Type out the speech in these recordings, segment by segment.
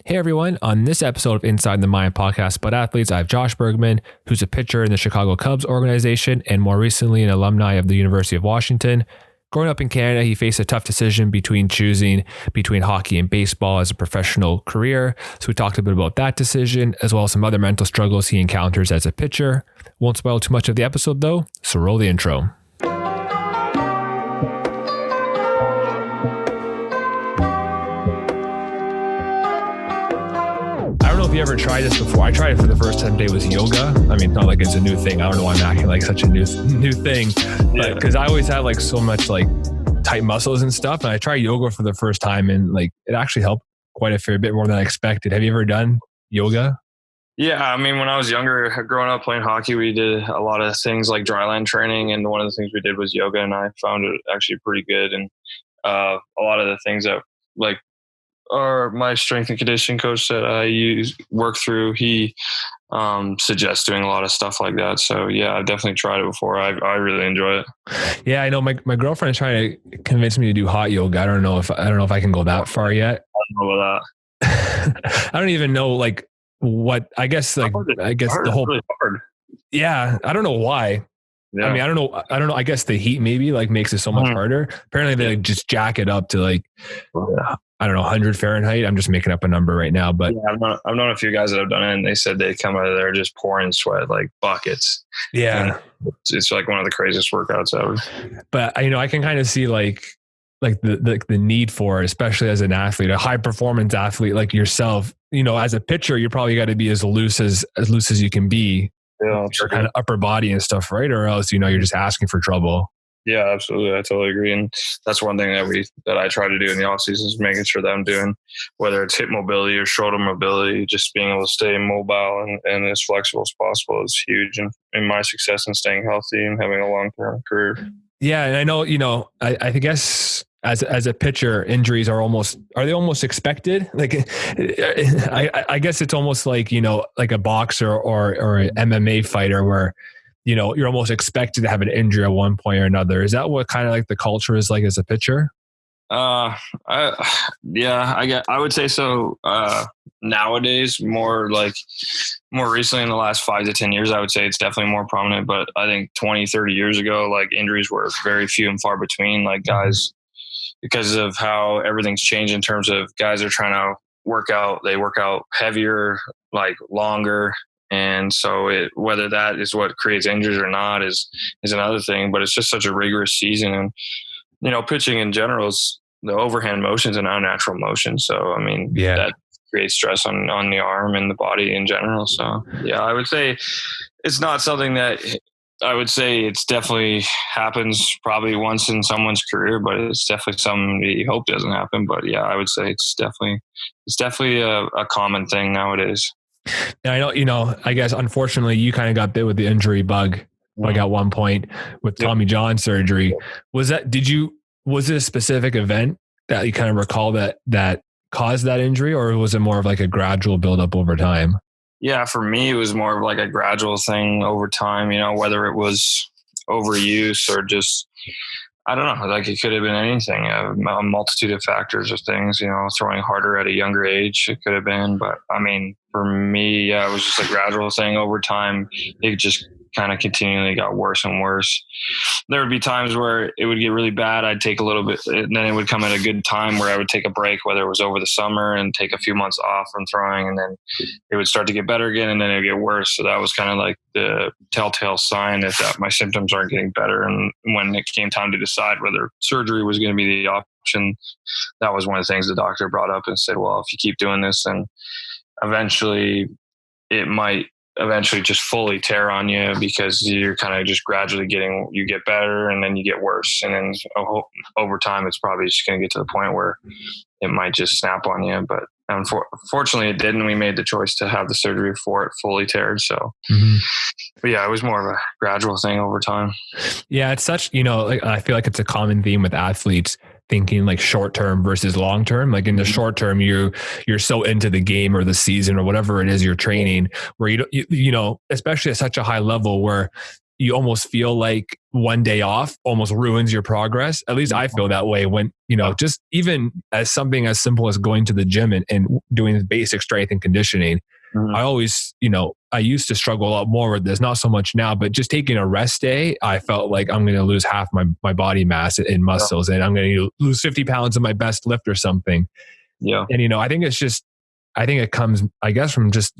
Hey everyone, on this episode of Inside the Mind podcast about athletes, I have Josh Burgmann, who's a pitcher in the Chicago Cubs organization and more recently an alumni of the University of Washington. Growing up in Canada, he faced a tough decision choosing between hockey and baseball as a professional career. So we talked a bit about that decision, as well as some other mental struggles he encounters as a pitcher. Won't spoil too much of the episode though, so roll the intro. I don't know if you ever tried this before. I tried it for the first time today was yoga. I mean, not like it's a new thing. I don't know why I'm acting like such a new thing, but because I always had like so much like tight muscles and stuff. And I tried yoga for the first time and like it actually helped quite a fair bit more than I expected. Have you ever done yoga? Yeah, I mean, when I was younger, growing up playing hockey, we did a lot of things like dryland training, and one of the things we did was yoga, and I found it actually pretty good. And a lot of the things that like my strength and conditioning coach that I work through, he suggests doing a lot of stuff like that. So yeah, I've definitely tried it before. I really enjoy it. Yeah, I know my girlfriend is trying to convince me to do hot yoga. I don't know if I can go that far yet. I don't know about that. I don't even know like what I guess the whole really hard. Yeah, I don't know why. Yeah. I mean, I don't know. I guess the heat maybe like makes it so much harder. Apparently they like just jack it up to like I don't know, 100 Fahrenheit. I'm just making up a number right now, but yeah, I've known a few guys that have done it, and they said they come out of there just pouring sweat like buckets. Yeah, and it's like one of the craziest workouts ever. But I can kind of see like the need for it, especially as an athlete, a high performance athlete like yourself. As a pitcher, you probably got to be as loose as you can be. Yeah, your kind of upper body and stuff, right? Or else you're just asking for trouble. Yeah, absolutely. I totally agree. And that's one thing that I try to do in the off season is making sure that I'm doing, whether it's hip mobility or shoulder mobility, just being able to stay mobile and as flexible as possible is huge in my success in staying healthy and having a long-term career. Yeah. And I know, I guess as a pitcher, injuries are they almost expected? Like, I guess it's almost like, like a boxer or an MMA fighter where, you're almost expected to have an injury at one point or another. Is that what kind of like the culture is like as a pitcher? I would say so. Nowadays, more recently in the last 5 to 10 years, I would say it's definitely more prominent. But I think 20, 30 years ago, like injuries were very few and far between. Like guys, because of how everything's changed in terms of guys are trying to work out heavier, like longer. And so whether that is what creates injuries or not is another thing, but it's just such a rigorous season. And, pitching in general is the overhand motion is an unnatural motion. So, I mean, that creates stress on the arm and the body in general. So yeah, I would say it's not something that I would say it's definitely happens probably once in someone's career, but it's definitely something you hope doesn't happen. But yeah, I would say it's definitely a common thing nowadays. And I know, I guess unfortunately you kind of got bit with the injury bug like at one point with Tommy John surgery. Was it a specific event that you kind of recall that caused that injury, or was it more of like a gradual buildup over time? Yeah, for me, it was more of like a gradual thing over time, whether it was overuse or just, I don't know, like it could have been anything, a multitude of factors or things, throwing harder at a younger age, it could have been. But I mean, for me, yeah, it was just a gradual thing over time. It just kind of continually got worse and worse. There would be times where it would get really bad. I'd take a little bit, and then it would come at a good time where I would take a break, whether it was over the summer, and take a few months off from throwing, and then it would start to get better again, and then it would get worse. So that was kind of like the telltale sign that my symptoms aren't getting better. And when it came time to decide whether surgery was going to be the option, that was one of the things the doctor brought up and said, well, if you keep doing this, then eventually it might just fully tear on you, because you're kind of just gradually you get better and then you get worse. And then over time, it's probably just going to get to the point where it might just snap on you. But unfortunately it didn't. We made the choice to have the surgery before it fully teared. So, but yeah, it was more of a gradual thing over time. Yeah. It's such, I feel like it's a common theme with athletes thinking like short term versus long term. Like in the short term, you're so into the game or the season or whatever it is you're training, where you especially at such a high level where you almost feel like one day off almost ruins your progress. At least I feel that way when, just even as something as simple as going to the gym and doing basic strength and conditioning. I always, I used to struggle a lot more with this, not so much now, but just taking a rest day, I felt like I'm going to lose half my body mass in muscles and I'm going to lose 50 pounds of my best lift or something. Yeah. And, I think it comes, I guess, from just,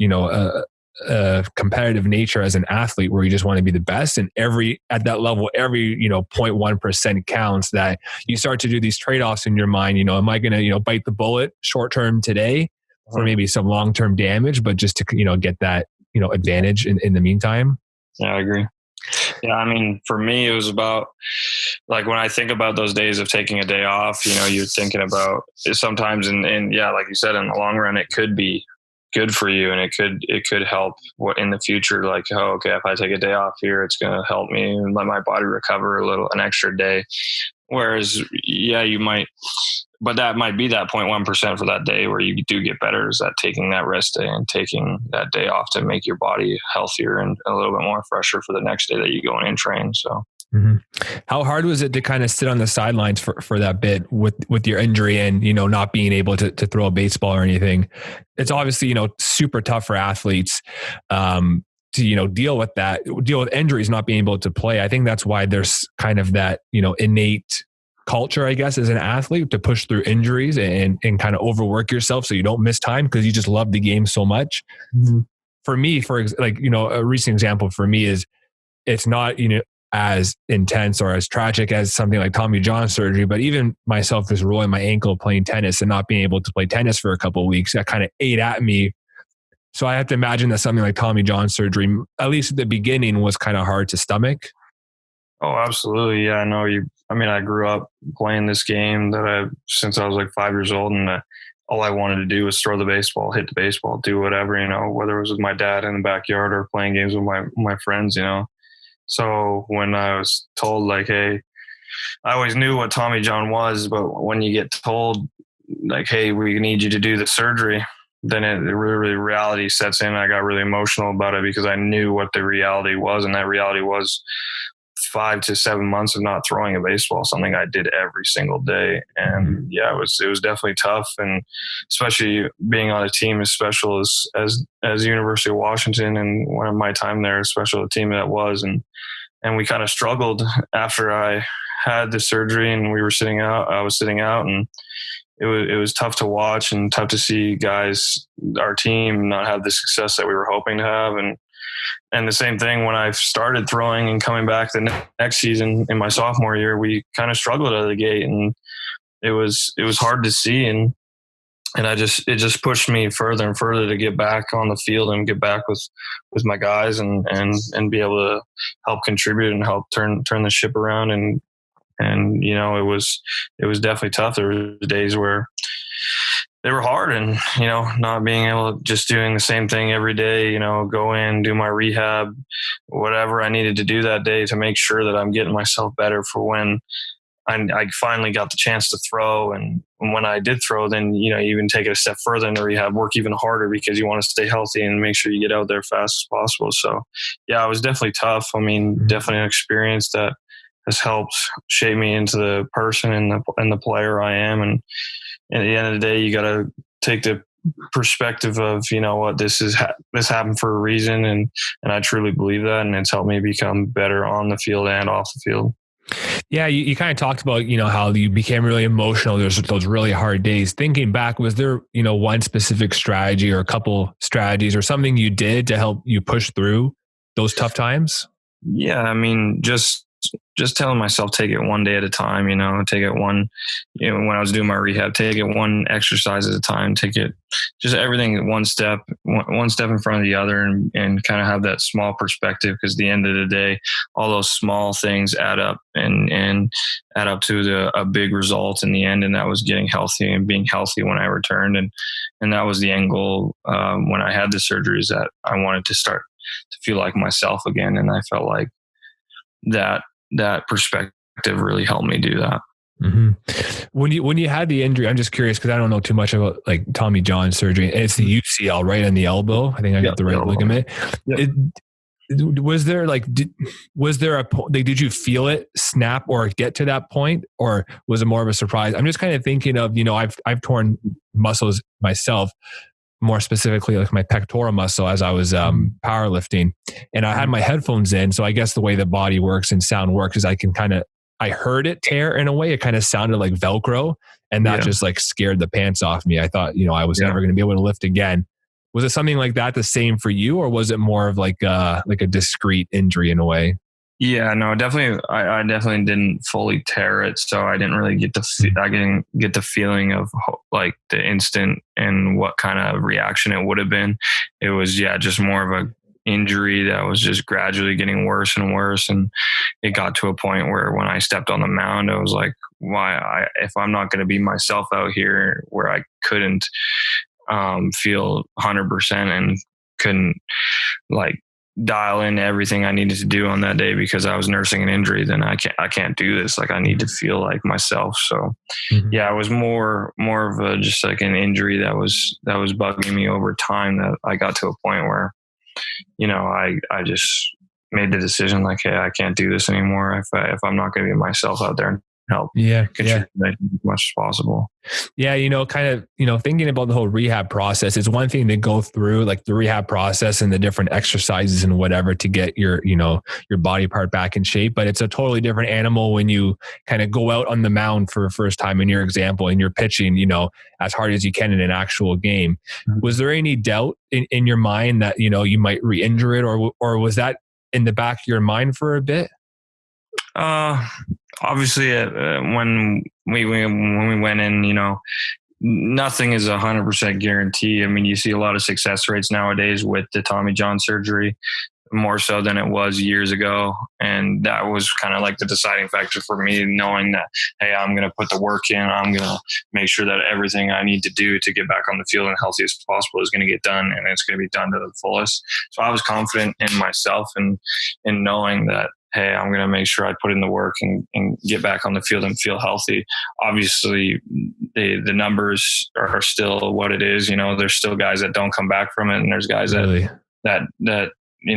a competitive nature as an athlete where you just want to be the best, and at that level, every 0.1% counts, that you start to do these trade-offs in your mind. Am I going to bite the bullet short term today for maybe some long-term damage, but just to get that advantage in the meantime? Yeah, I agree. Yeah, I mean, for me, it was about, like, when I think about those days of taking a day off, you're thinking about sometimes, and yeah, like you said, in the long run, it could be good for you, and it could help in the future. Like, okay, if I take a day off here, it's going to help me and let my body recover an extra day. Whereas, yeah, you might, but that might be that 0.1% for that day where you do get better, is that taking that rest day and taking that day off to make your body healthier and a little bit more fresher for the next day that you go in and train. So. How hard was it to kind of sit on the sidelines for that bit with your injury and, not being able to throw a baseball or anything? It's obviously, super tough for athletes, to, deal with injuries, not being able to play. I think that's why there's kind of that, innate culture, I guess, as an athlete, to push through injuries and kind of overwork yourself so you don't miss time because you just love the game so much. For me, a recent example for me is, it's not, as intense or as tragic as something like Tommy John surgery, but even myself just rolling my ankle playing tennis and not being able to play tennis for a couple of weeks, that kind of ate at me. So I have to imagine that something like Tommy John surgery, at least at the beginning, was kind of hard to stomach. Oh, absolutely. Yeah, I know I grew up playing this game since I was like 5 years old, and all I wanted to do was throw the baseball, hit the baseball, do whatever, whether it was with my dad in the backyard or playing games with my friends, So when I was told, like, hey, I always knew what Tommy John was, but when you get told, like, hey, we need you to do the surgery, then really reality sets in. I got really emotional about it because I knew what the reality was, and that reality was 5 to 7 months of not throwing a baseball, something I did every single day. And yeah, it was definitely tough. And especially being on a team as special as University of Washington, and one of my time there, as special a team that was. And we kind of struggled after I had the surgery and I was sitting out, and it was tough to watch and tough to see guys, our team, not have the success that we were hoping to have. And the same thing when I started throwing and coming back the next season in my sophomore year, we kind of struggled out of the gate, and it was hard to see. And it just pushed me further and further to get back on the field and get back with my guys and be able to help contribute and help turn the ship around. And it was definitely tough. There were days where they were hard, and, not being able to just doing the same thing every day, go in, do my rehab, whatever I needed to do that day to make sure that I'm getting myself better for when I finally got the chance to throw. And when I did throw, then, you even take it a step further in the rehab, work even harder because you want to stay healthy and make sure you get out there fast as possible. So yeah, it was definitely tough. Definitely an experience that has helped shape me into the person and the player I am. And at the end of the day, you got to take the perspective of, this happened for a reason. And I truly believe that. And it's helped me become better on the field and off the field. Yeah. You kind of talked about, how you became really emotional. There's those really hard days. Thinking back, was there, one specific strategy or a couple strategies or something you did to help you push through those tough times? Yeah. Just telling myself, take it one day at a time, take it one, when I was doing my rehab, take it one exercise at a time, take it just everything one step in front of the other, and kind of have that small perspective. Because at the end of the day, all those small things add up and add up to a big result in the end. And that was getting healthy and being healthy when I returned. And that was the end goal when I had the surgeries, that I wanted to start to feel like myself again. And I felt like that perspective really helped me do that. When you had the injury, I'm just curious because I don't know too much about like Tommy John surgery. It's the UCL, right, on the elbow. I think I got the right ligament. Was there like, was there did you feel it snap or get to that point, or was it more of a surprise? I'm just kind of thinking of, I've torn muscles myself, more specifically like my pectoral muscle as I was powerlifting, and I had my headphones in. So I guess the way the body works and sound works is I heard it tear in a way. It kind of sounded like Velcro, and that just like scared the pants off me. I thought, I was never going to be able to lift again. Was it something like that the same for you, or was it more of like a discrete injury in a way? Yeah, no, definitely. I definitely didn't fully tear it, so I didn't really get I didn't get the feeling of like the instant and what kind of reaction it would have been. It was just more of a injury that was just gradually getting worse and worse, and it got to a point where when I stepped on the mound, I was like, why? If I'm not going to be myself out here, where I couldn't feel 100% and couldn't like dial in everything I needed to do on that day because I was nursing an injury, then I can't do this. Like I need to feel like myself. So it was more of just like an injury that was bugging me over time, that I got to a point where, I just made the decision like, hey, I can't do this anymore. If I'm not going to be myself out there and help contribute as much as possible. Yeah. Kind of, thinking about the whole rehab process, it's one thing to go through like the rehab process and the different exercises and whatever to get your body part back in shape. But it's a totally different animal when you kind of go out on the mound for the first time in your example and you're pitching, as hard as you can in an actual game. Was there any doubt in your mind that, you might re-injure it, or was that in the back of your mind for a bit? Obviously, when we went in, nothing is 100% guarantee. I mean, you see a lot of success rates nowadays with the Tommy John surgery, more so than it was years ago. And that was kind of like the deciding factor for me, knowing that, hey, I'm going to put the work in. I'm going to make sure that everything I need to do to get back on the field and healthy as possible is going to get done, and it's going to be done to the fullest. So I was confident in myself and in knowing that, hey, I'm going to make sure I put in the work and get back on the field and feel healthy. Obviously, the numbers are still what it is. There's still guys that don't come back from it, and there's guys that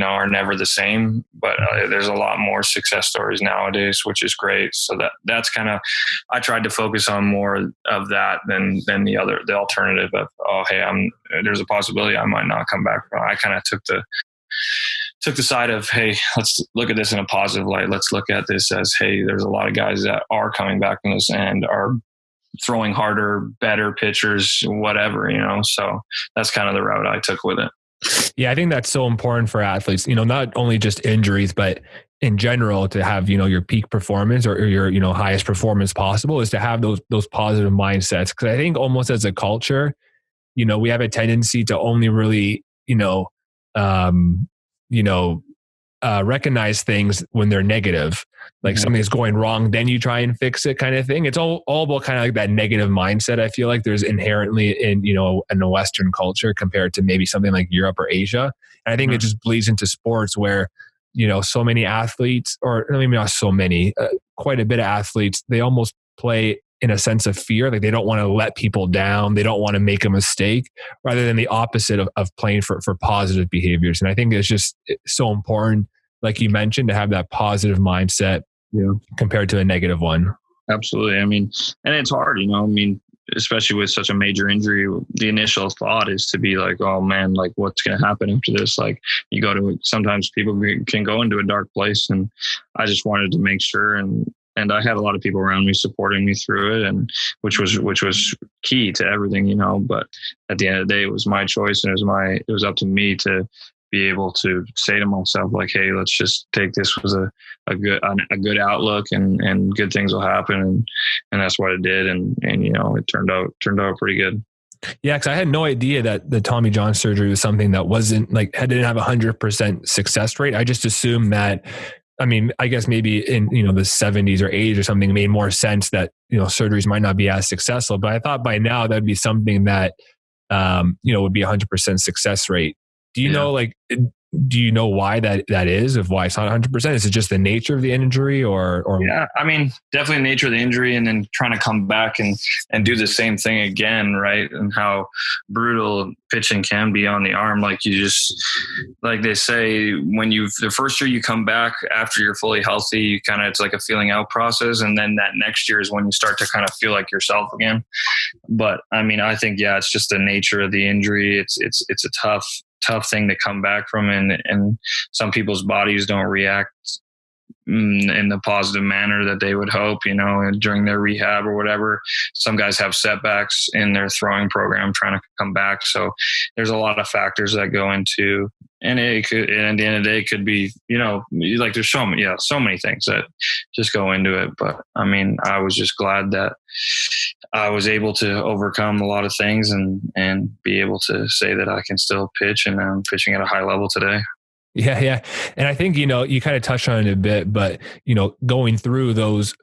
are never the same. But there's a lot more success stories nowadays, which is great. So that's kind of, I tried to focus on more of that than the alternative of, oh, hey, there's a possibility I might not come back from. I kind of took the side of, hey, let's look at this in a positive light. Let's look at this as, hey, there's a lot of guys that are coming back from this and are throwing harder, better pitchers, whatever, So that's kind of the route I took with it. Yeah, I think that's so important for athletes, not only just injuries, but in general, to have, your peak performance or your, highest performance possible, is to have those positive mindsets. Because I think almost as a culture, we have a tendency to only really, recognize things when they're negative, like something's going wrong, then you try and fix it, kind of thing. It's all about kind of like that negative mindset. I feel like there's inherently in a Western culture compared to maybe something like Europe or Asia. And I think it just bleeds into sports where, so many athletes, or maybe not so many, quite a bit of athletes, they almost play in a sense of fear. Like they don't want to let people down. They don't want to make a mistake, rather than the opposite of playing for positive behaviors. And I think it's so important, like you mentioned, to have that positive mindset compared to a negative one. Absolutely. I mean, and it's hard, especially with such a major injury, the initial thought is to be like, oh man, like what's going to happen after this? Like sometimes people can go into a dark place, and I just wanted to make sure. And I had a lot of people around me supporting me through it, and which was key to everything, But at the end of the day, it was my choice, and it was up to me to be able to say to myself, like, hey, let's just take this with a good outlook, and good things will happen, and that's what it did, and it turned out pretty good. Yeah, because I had no idea that the Tommy John surgery was something that wasn't like didn't have 100% success rate. I just assumed that. I mean, I guess maybe in, the 70s or 80s or something, it made more sense that, surgeries might not be as successful. But I thought by now that'd be something that, would be 100% success rate. Do you know, like, do you know why that is, of why it's not 100%? Is it just the nature of the injury or? Yeah, I mean, definitely the nature of the injury, and then trying to come back and do the same thing again, right? And how brutal pitching can be on the arm. Like like they say, when the first year you come back after you're fully healthy, it's like a feeling out process. And then that next year is when you start to kind of feel like yourself again. But I mean, I think, yeah, it's just the nature of the injury. It's a tough thing to come back from, and some people's bodies don't react in the positive manner that they would hope, during their rehab or whatever. Some guys have setbacks in their throwing program trying to come back. So there's a lot of factors that go into, and it could, and at the end of the day, it could be, like there's so many things that just go into it. But I mean, I was just glad that I was able to overcome a lot of things and be able to say that I can still pitch, and I'm pitching at a high level today. Yeah. Yeah. And I think, you kind of touched on it a bit, but, going through those,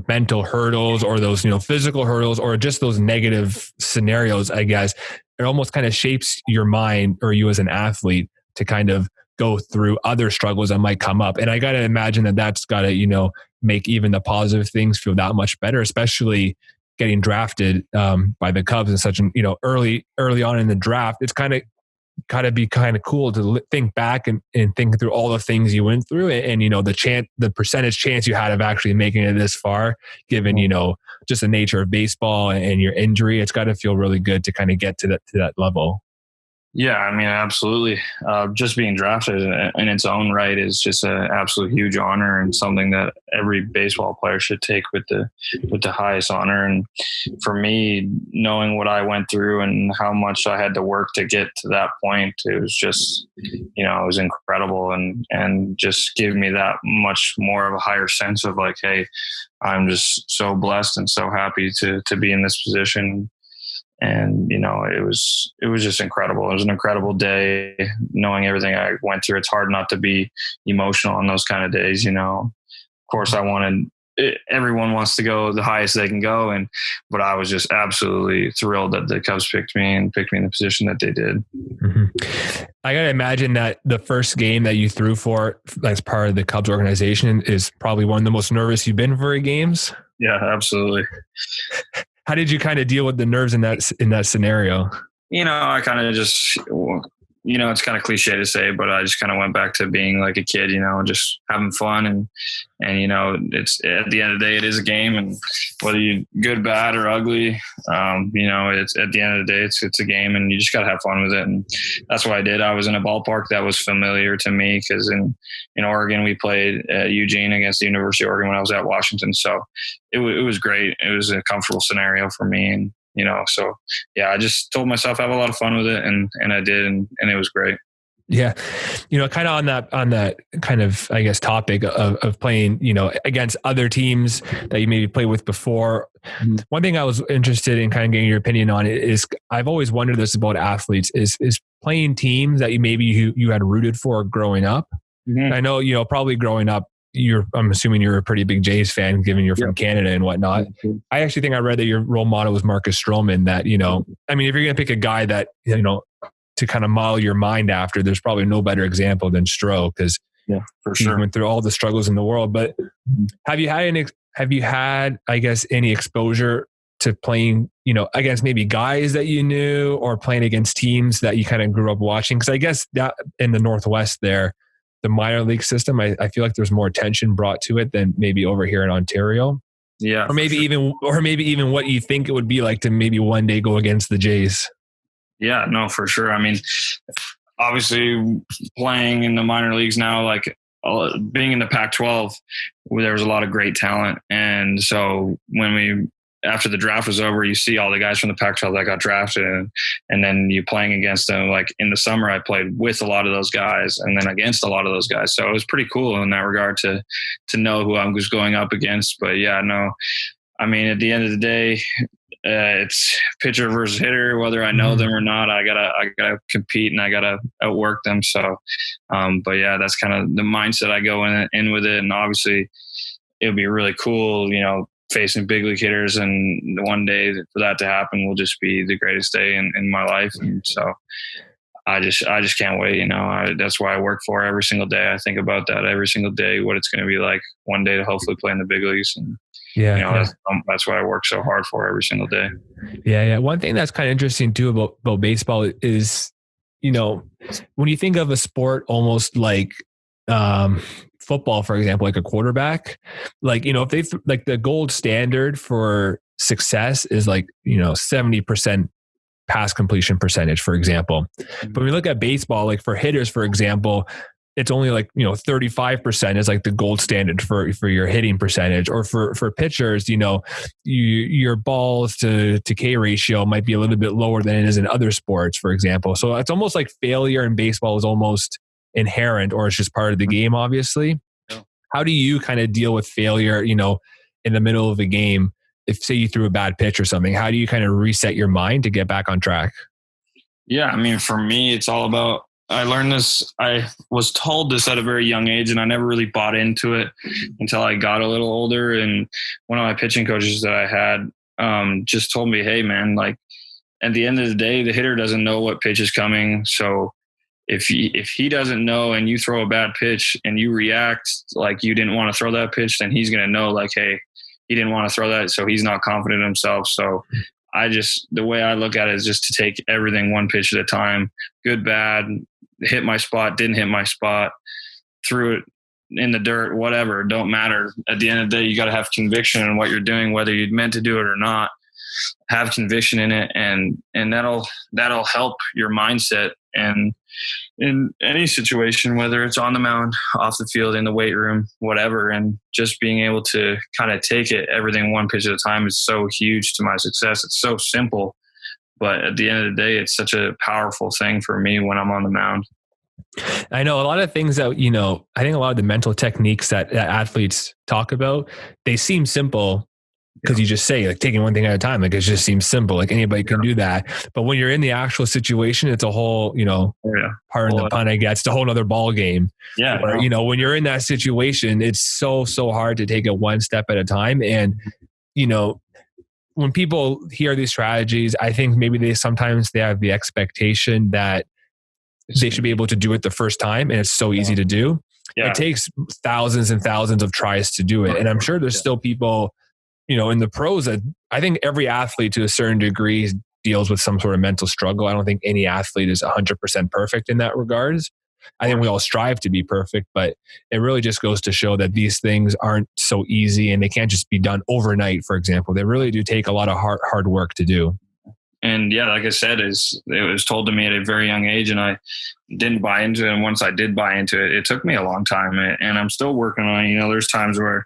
mental hurdles or those, physical hurdles or just those negative scenarios, I guess, it almost kind of shapes your mind or you as an athlete to kind of go through other struggles that might come up. And I got to imagine that that's got to, make even the positive things feel that much better, especially getting drafted by the Cubs in such an, early on in the draft. It's gotta be kind of cool to think back and think through all the things you went through and the percentage chance you had of actually making it this far, given, just the nature of baseball and your injury. It's got to feel really good to kind of get to that level. Yeah, I mean, absolutely. Just being drafted in its own right is just an absolute huge honor, and something that every baseball player should take with the highest honor. And for me, knowing what I went through and how much I had to work to get to that point, it was just, it was incredible, and just gave me that much more of a higher sense of like, hey, I'm just so blessed and so happy to be in this position. And, it was just incredible. It was an incredible day, knowing everything I went through. It's hard not to be emotional on those kind of days. Of course everyone wants to go the highest they can go. But I was just absolutely thrilled that the Cubs picked me in the position that they did. Mm-hmm. I got to imagine that the first game that you threw for as part of the Cubs organization is probably one of the most nervous you've been for games. Yeah, absolutely. How did you kind of deal with the nerves in that scenario? I kind of just, it's kind of cliche to say, but I just kind of went back to being like a kid, just having fun. And it's at the end of the day, it is a game, and whether you good, bad, or ugly, it's at the end of the day, it's a game, and you just got to have fun with it. And that's what I did. I was in a ballpark that was familiar to me, because in Oregon, we played at Eugene against the University of Oregon when I was at Washington. So it was great. It was a comfortable scenario for me. And, so yeah, I just told myself have a lot of fun with it, and I did, and it was great. Yeah. Kind of on that kind of, I guess, topic of playing, against other teams that you maybe played with before. Mm-hmm. One thing I was interested in kind of getting your opinion on is I've always wondered this about athletes is playing teams that you had rooted for growing up. Mm-hmm. I know, probably growing up, I'm assuming you're a pretty big Jays fan, given you're from Canada and whatnot. Mm-hmm. I actually think I read that your role model was Marcus Stroman, that, I mean, if you're going to pick a guy that, to kind of model your mind after, there's probably no better example than Stroh, because for sure, he went through all the struggles in the world. But have you had, I guess, any exposure to playing, against maybe guys that you knew, or playing against teams that you kind of grew up watching? Because I guess that in the Northwest there, the minor league system, I feel like there's more attention brought to it than maybe over here in Ontario. Yeah. Or maybe even what you think it would be like to maybe one day go against the Jays. Yeah, no, for sure. I mean, obviously playing in the minor leagues now, like being in the Pac-12, there was a lot of great talent. And so after the draft was over, you see all the guys from the Pac-12 that got drafted, and then you playing against them. Like in the summer, I played with a lot of those guys, and then against a lot of those guys. So it was pretty cool in that regard to know who I was going up against. But yeah, no, I mean, at the end of the day, it's pitcher versus hitter. Whether I know them or not, I gotta compete, and I gotta outwork them. So, but yeah, that's kind of the mindset I go in with it. And obviously, it would be really cool, facing big league hitters, and one day for that to happen will just be the greatest day in my life. And so I just can't wait. That's why I work for every single day. I think about that every single day, what it's going to be like one day to hopefully play in the big leagues. And, that's why I work so hard for every single day. Yeah. One thing that's kind of interesting too about baseball is, when you think of a sport almost like football, for example, like a quarterback, like, if they like the gold standard for success is like, 70% pass completion percentage, for example. But when we look at baseball, like for hitters, for example, it's only like, 35% is like the gold standard for your hitting percentage. Or for pitchers, your balls to K ratio might be a little bit lower than it is in other sports, for example. So it's almost like failure in baseball is almost inherent, or it's just part of the game, obviously. Yeah. How do you kind of deal with failure, in the middle of a game? If say you threw a bad pitch or something, how do you kind of reset your mind to get back on track? Yeah. I mean, for me, it's all about, I learned this, I was told this at a very young age, and I never really bought into it until I got a little older. And one of my pitching coaches that I had just told me, hey man, like at the end of the day, the hitter doesn't know what pitch is coming. So if he doesn't know and you throw a bad pitch and you react like you didn't want to throw that pitch, then he's going to know like, hey, he didn't want to throw that. So he's not confident in himself. So the way I look at it is just to take everything one pitch at a time, good, bad, hit my spot, didn't hit my spot, threw it in the dirt, whatever, don't matter. At the end of the day, you got to have conviction in what you're doing, whether you meant to do it or not. Have conviction in it, and that'll help your mindset. And in any situation, whether it's on the mound, off the field, in the weight room, whatever, and just being able to kind of take it, everything one pitch at a time is so huge to my success. It's so simple, but at the end of the day, it's such a powerful thing for me when I'm on the mound. I know a lot of things that, I think a lot of the mental techniques that athletes talk about, they seem simple because you just say like taking one thing at a time, like it just seems simple, like anybody can do that. But when you're in the actual situation, it's a whole, pardon the pun, I guess, it's a whole nother ball game. Yeah. Where, when you're in that situation, it's so hard to take it one step at a time. And, when people hear these strategies, I think maybe they have the expectation that they should be able to do it the first time. And it's so easy to do. Yeah. It takes thousands and thousands of tries to do it. And I'm sure there's still people, in the pros, that I think every athlete to a certain degree deals with some sort of mental struggle. I don't think any athlete is 100% perfect in that regards. I think we all strive to be perfect, but it really just goes to show that these things aren't so easy and they can't just be done overnight, for example. They really do take a lot of hard work to do. And yeah, like I said, it was told to me at a very young age, and I didn't buy into it. And once I did buy into it, it took me a long time, and I'm still working on it. There's times where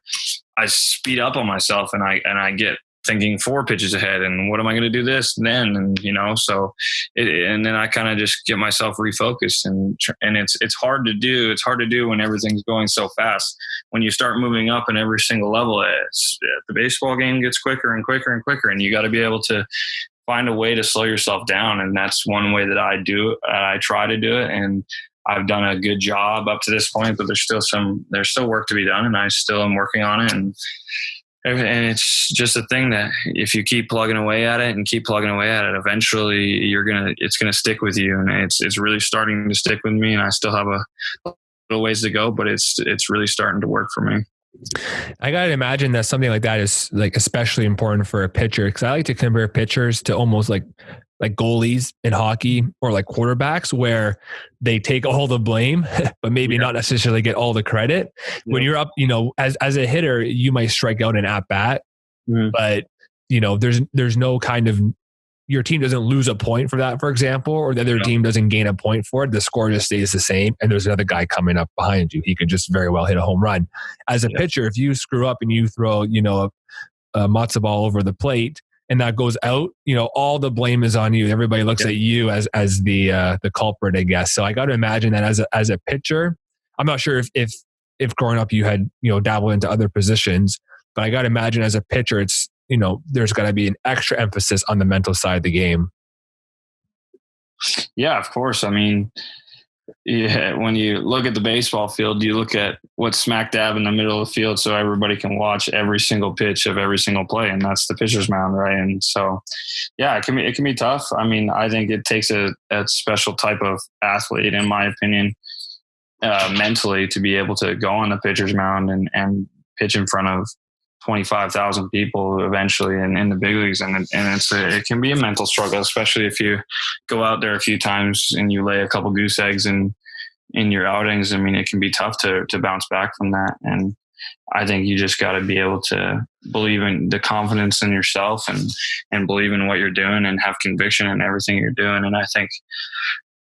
I speed up on myself and I get thinking 4 pitches ahead, and what am I going to do this then? And, and then I kind of just get myself refocused, and it's hard to do. It's hard to do when everything's going so fast. When you start moving up in every single level, the baseball game gets quicker and quicker and quicker, and you got to be able to find a way to slow yourself down. And that's one way that I do it. I try to do it, and I've done a good job up to this point, but there's still work to be done, and I still am working on it. And it's just a thing that if you keep plugging away at it, eventually it's going to stick with you. And it's really starting to stick with me, and I still have a little ways to go, but it's really starting to work for me. I got to imagine that something like that is like especially important for a pitcher, because I like to compare pitchers to almost like goalies in hockey or like quarterbacks, where they take all the blame, but maybe not necessarily get all the credit. Yeah. When you're up, as a hitter, you might strike out an at bat, but there's no kind of, your team doesn't lose a point for that, for example, or the other team doesn't gain a point for it. The score just stays the same, and there's another guy coming up behind you. He could just very well hit a home run. As a pitcher, if you screw up and you throw, a matzo ball over the plate and that goes out, all the blame is on you. Everybody looks at you as the culprit, I guess. So I got to imagine that as a pitcher, I'm not sure if growing up you had, dabbled into other positions, but I got to imagine as a pitcher, it's, there's got to be an extra emphasis on the mental side of the game. Yeah, of course. I mean, Yeah, when you look at the baseball field, you look at what's smack dab in the middle of the field so everybody can watch every single pitch of every single play, and that's the pitcher's mound, right? And so, yeah, it can be tough. I mean, I think it takes a special type of athlete, in my opinion, mentally to be able to go on the pitcher's mound and pitch in front of 25,000 people eventually in the big leagues. And it can be a mental struggle, especially if you go out there a few times and you lay a couple goose eggs in your outings. I mean, it can be tough to bounce back from that. And I think you just got to be able to believe in the confidence in yourself and believe in what you're doing and have conviction in everything you're doing. And I think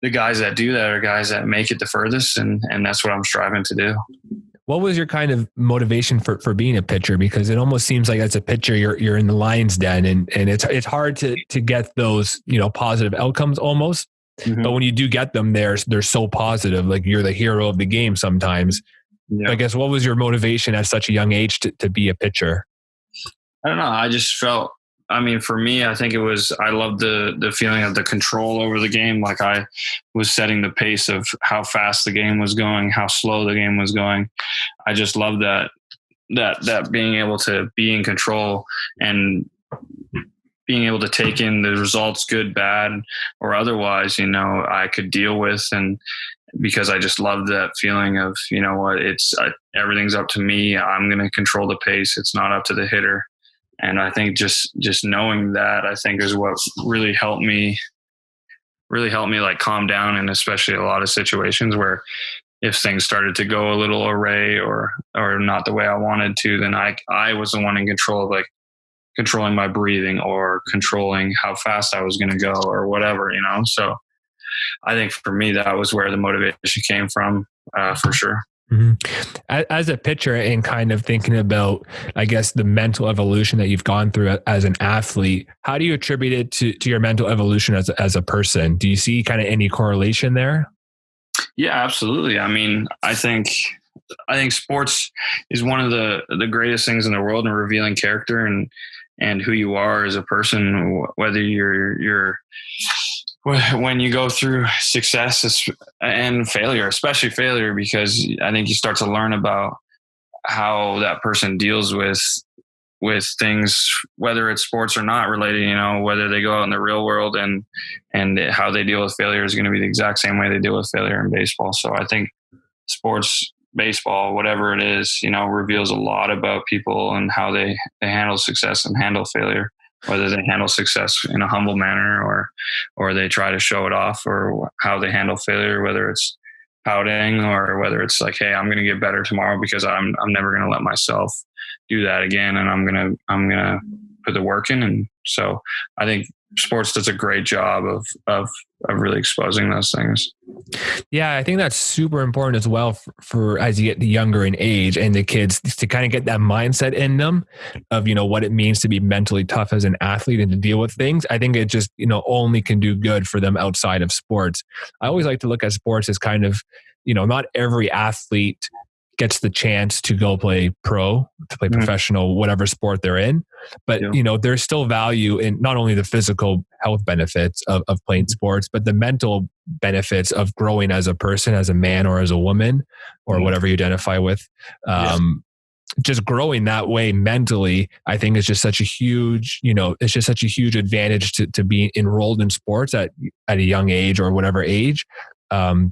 the guys that do that are guys that make it the furthest. And that's what I'm striving to do. What was your kind of motivation for being a pitcher? Because it almost seems like as a pitcher, you're in the lion's den and it's hard to get those, positive outcomes almost. Mm-hmm. But when you do get them, they're so positive, like you're the hero of the game sometimes. Yeah. I guess, what was your motivation at such a young age to be a pitcher? I don't know. I just felt, for me, I think it was, I loved the feeling of the control over the game. Like I was setting the pace of how fast the game was going, how slow the game was going. I just loved that being able to be in control and being able to take in the results, good, bad, or otherwise, I could deal with. And because I just loved that feeling of, everything's up to me. I'm going to control the pace. It's not up to the hitter. And I think just knowing that, I think, is what really helped me like calm down. And especially a lot of situations where if things started to go a little array or not the way I wanted to, then I was the one in control of like controlling my breathing or controlling how fast I was going to go or whatever, So I think for me, that was where the motivation came from, for sure. Mm-hmm. As a pitcher and kind of thinking about, I guess, the mental evolution that you've gone through as an athlete, how do you attribute it to your mental evolution as a person? Do you see kind of any correlation there? Yeah, absolutely. I think sports is one of the greatest things in the world in revealing character and who you are as a person, whether you're when you go through success and failure, especially failure, because I think you start to learn about how that person deals with things, whether it's sports or not related, whether they go out in the real world and how they deal with failure is going to be the exact same way they deal with failure in baseball. So I think sports, baseball, whatever it is, reveals a lot about people and how they handle success and handle failure. Whether they handle success in a humble manner or they try to show it off, or how they handle failure, whether it's pouting or whether it's like, hey, I'm going to get better tomorrow because I'm never going to let myself do that again. And I'm going to put the work in. And so I think sports does a great job of really exposing those things. Yeah, I think that's super important as well for as you get younger in age and the kids to kind of get that mindset in them of, what it means to be mentally tough as an athlete and to deal with things. I think it just, only can do good for them outside of sports. I always like to look at sports as kind of, not every athlete gets the chance to go play professional, whatever sport they're in. But, there's still value in not only the physical health benefits of playing sports, but the mental benefits of growing as a person, as a man or as a woman, or whatever you identify with. Just growing that way mentally, I think is just such a huge, it's just such a huge advantage to be enrolled in sports at a young age or whatever age.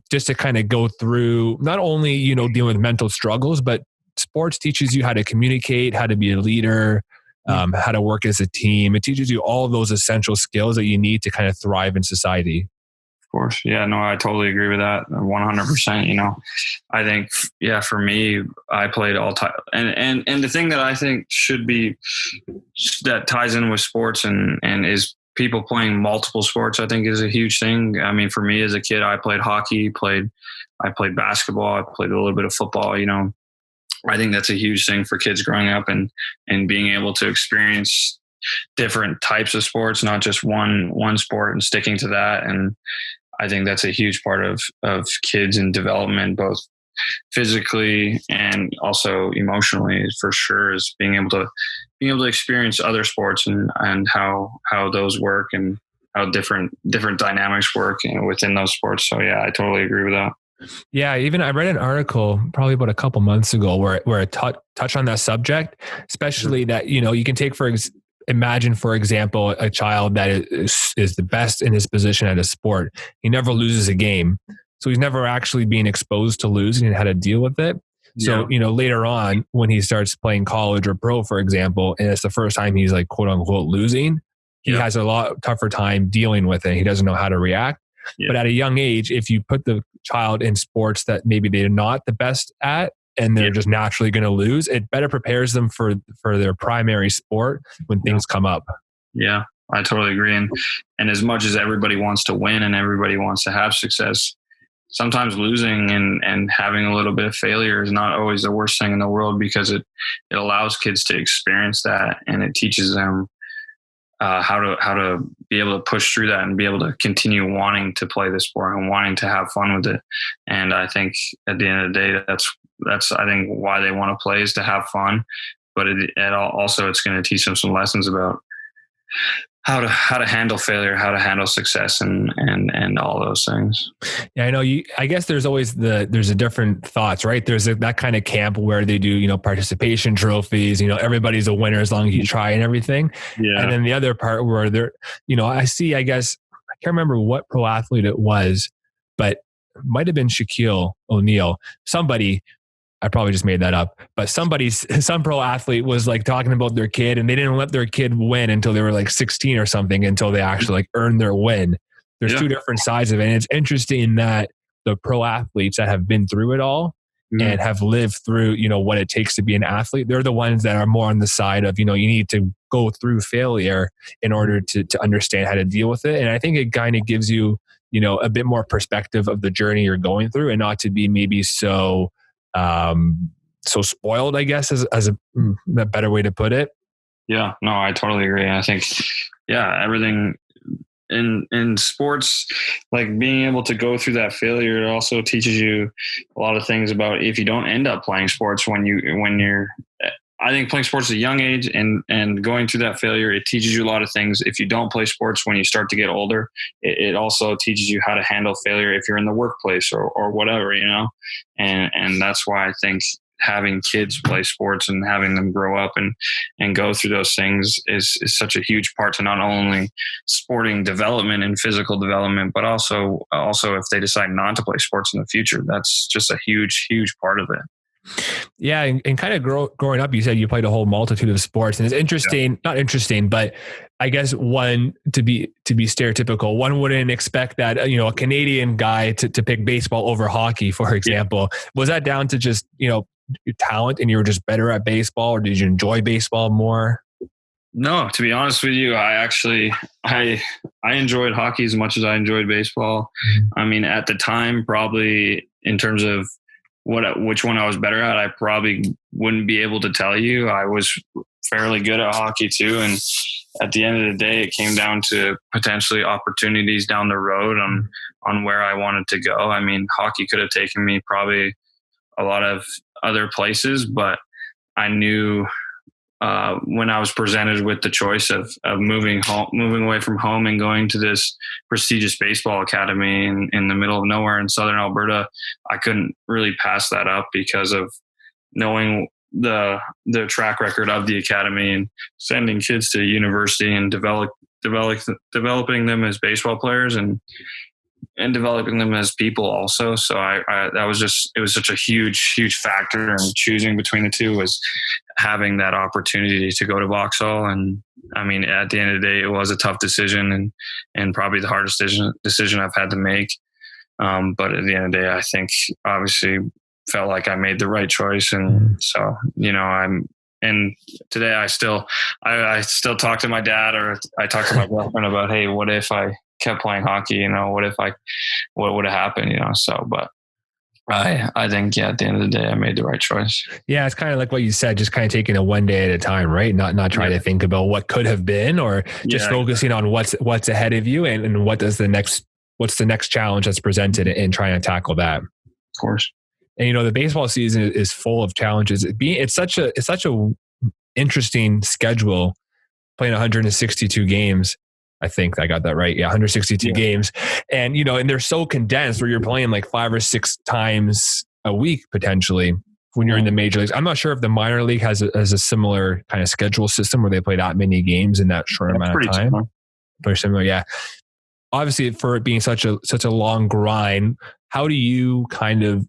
Just to kind of go through not only, dealing with mental struggles, but sports teaches you how to communicate, how to be a leader, how to work as a team. It teaches you all of those essential skills that you need to kind of thrive in society. Of course. Yeah, no, I totally agree with that 100%. I think, for me, I played all time. And the thing that I think should be, that ties in with sports and is people playing multiple sports, I think is a huge thing. For me as a kid, I played hockey, I played basketball, I played a little bit of football, I think that's a huge thing for kids growing up and being able to experience different types of sports, not just one sport and sticking to that. And I think that's a huge part of kids in development, both physically and also emotionally, for sure, is being able to experience other sports and how those work and how different dynamics work within those sports. So yeah, I totally agree with that. Yeah, even I read an article probably about a couple months ago where it touched on that subject, especially that, you can take imagine, for example, a child that is the best in his position at a sport. He never loses a game. So he's never actually being exposed to losing and how to deal with it. So, later on when he starts playing college or pro, for example, and it's the first time he's like, quote unquote, losing, he has a lot tougher time dealing with it. He doesn't know how to react. But at a young age, if you put the child in sports that maybe they're not the best at, and they're just naturally going to lose, it better prepares them for their primary sport when things come up. Yeah, I totally agree. And as much as everybody wants to win and everybody wants to have success, sometimes losing and having a little bit of failure is not always the worst thing in the world, because it allows kids to experience that, and it teaches them how to be able to push through that and be able to continue wanting to play the sport and wanting to have fun with it. And I think at the end of the day, that's I think why they want to play, is to have fun. But it's going to teach them some lessons about how to handle failure, how to handle success, and all those things. Yeah, I know. I guess there's always there's a different thoughts, right? There's that kind of camp where they do, participation trophies, everybody's a winner as long as you try and everything. Yeah. And then the other part where I guess, I can't remember what pro athlete it was, but it might have been Shaquille O'Neal. Somebody, I probably just made that up, but some pro athlete was like talking about their kid, and they didn't let their kid win until they were like 16 or something, until they actually like earned their win. There's two different sides of it. And it's interesting that the pro athletes that have been through it all and have lived through, what it takes to be an athlete, they're the ones that are more on the side of, you need to go through failure in order to understand how to deal with it. And I think it kind of gives you, a bit more perspective of the journey you're going through, and not to be maybe so spoiled, I guess, as a better way to put it. Yeah, no, I totally agree. I think, everything in sports, like being able to go through that failure, it also teaches you a lot of things about if you don't end up playing sports when you're, I think playing sports at a young age and going through that failure, it teaches you a lot of things. If you don't play sports when you start to get older, it also teaches you how to handle failure if you're in the workplace or whatever, and that's why I think having kids play sports and having them grow up and go through those things is such a huge part to not only sporting development and physical development, but also if they decide not to play sports in the future, that's just a huge, huge part of it. Yeah. And kind of growing up, you said you played a whole multitude of sports, and it's interesting, not interesting, but I guess one to be stereotypical, one wouldn't expect that, a Canadian guy to pick baseball over hockey, for example. Was that down to just, your talent and you were just better at baseball, or did you enjoy baseball more? No, to be honest with you, I enjoyed hockey as much as I enjoyed baseball. I mean, at the time, probably in terms of which one I was better at, I probably wouldn't be able to tell you. I was fairly good at hockey too. And at the end of the day, it came down to potentially opportunities down the road on where I wanted to go. I mean, hockey could have taken me probably a lot of other places, but I knew when I was presented with the choice of moving away from home and going to this prestigious baseball academy in the middle of nowhere in southern Alberta, I couldn't really pass that up because of knowing the track record of the academy and sending kids to university and developing them as baseball players and developing them as people also. So it was such a huge factor in choosing between the two, was having that opportunity to go to Vauxhall. And I mean, at the end of the day, it was a tough decision and probably the hardest decision I've had to make. But at the end of the day, I think obviously felt like I made the right choice. And so, and today I still talk to my dad, or I talk to my girlfriend about, hey, what if I kept playing hockey? What would have happened? So, but I think, at the end of the day, I made the right choice. Yeah. It's kind of like what you said, just kind of taking it one day at a time, right? Not trying to think about what could have been, or just focusing on what's ahead of you and what's the next challenge that's presented, and trying to tackle that. Of course. And, the baseball season is full of challenges. It's such a interesting schedule, playing 162 games. I think I got that right. Yeah, 162 games. And, and they're so condensed where you're playing like 5 or 6 times a week potentially when you're in the major leagues. I'm not sure if the minor league has a similar kind of schedule system where they play that many games in that short amount of time. Similar. Pretty similar, yeah. Obviously, for it being such a long grind, how do you kind of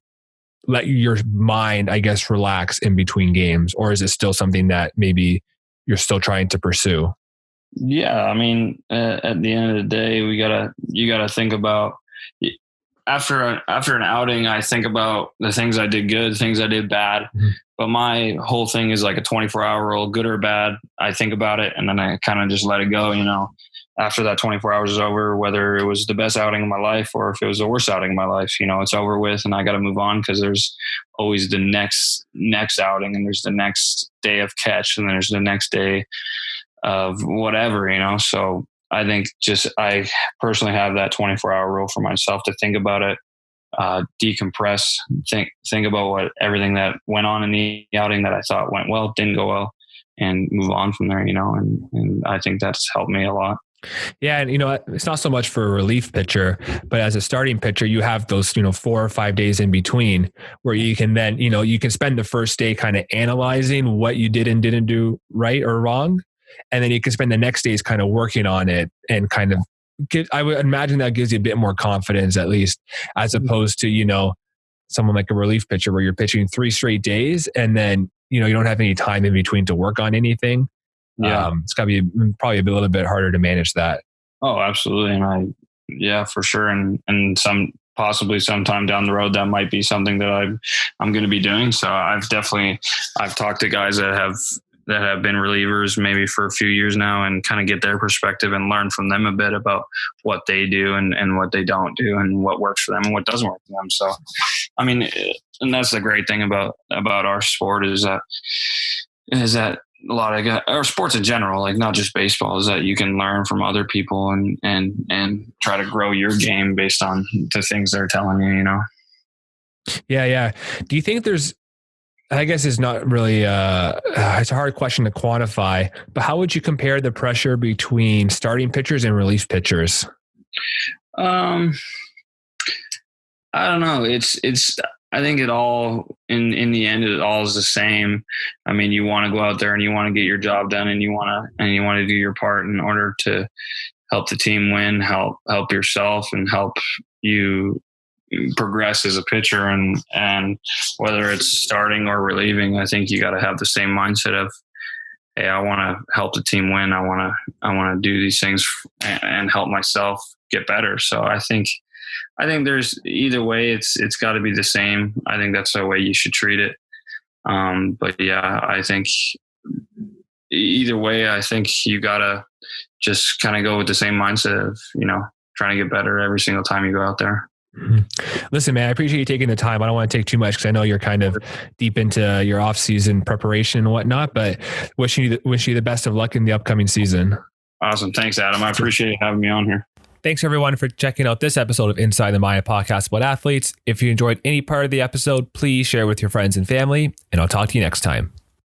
let your mind, I guess, relax in between games? Or is it still something that maybe you're still trying to pursue? Yeah, I mean, at the end of the day, you gotta think about after an outing. I think about the things I did good, things I did bad. Mm-hmm. But my whole thing is like a 24-hour rule, good or bad. I think about it and then I kind of just let it go. After that 24 hours is over, whether it was the best outing of my life or if it was the worst outing of my life, it's over with and I got to move on because there's always the next outing and there's the next day of catch and then there's the next day of whatever, So I think I personally have that 24-hour rule for myself to think about it, decompress, think about everything that went on in the outing that I thought went well, didn't go well, and move on from there, and I think that's helped me a lot. Yeah. And, it's not so much for a relief pitcher, but as a starting pitcher, you have those, 4 or 5 days in between where you can then, you can spend the first day kind of analyzing what you did and didn't do right or wrong. And then you can spend the next days kind of working on it and kind of I would imagine that gives you a bit more confidence, at least, as opposed to, someone like a relief pitcher where you're pitching 3 straight days and then, you don't have any time in between to work on anything. Yeah. It's got to be probably a little bit harder to manage that. Oh, absolutely. And for sure. And possibly sometime down the road, that might be something that I'm going to be doing. So I've talked to guys that have been relievers maybe for a few years now and kind of get their perspective and learn from them a bit about what they do and what they don't do and what works for them and what doesn't work for them. So, I mean, and that's the great thing about our sport is that a lot of guys, or sports in general, like not just baseball, is that you can learn from other people and try to grow your game based on the things they're telling you, Yeah. Yeah. Do you think I guess it's not really, it's a hard question to quantify, but how would you compare the pressure between starting pitchers and relief pitchers? I don't know. I think it all in the end, it all is the same. I mean, you want to go out there and you want to get your job done and you want to do your part in order to help the team win, help yourself and help you progress as a pitcher. And whether it's starting or relieving, I think you got to have the same mindset of, hey, I want to help the team win. I want to do these things and help myself get better. So I think there's either way, it's got to be the same. I think that's the way you should treat it. But yeah, I think either way, I think you got to just kind of go with the same mindset of, trying to get better every single time you go out there. Mm-hmm. Listen, man, I appreciate you taking the time. I don't want to take too much because I know you're kind of deep into your off-season preparation and whatnot, but wish you the best of luck in the upcoming season. Awesome. Thanks, Adam. I appreciate you having me on here. Thanks everyone for checking out this episode of Inside the Maya podcast about athletes. If you enjoyed any part of the episode, please share with your friends and family, and I'll talk to you next time.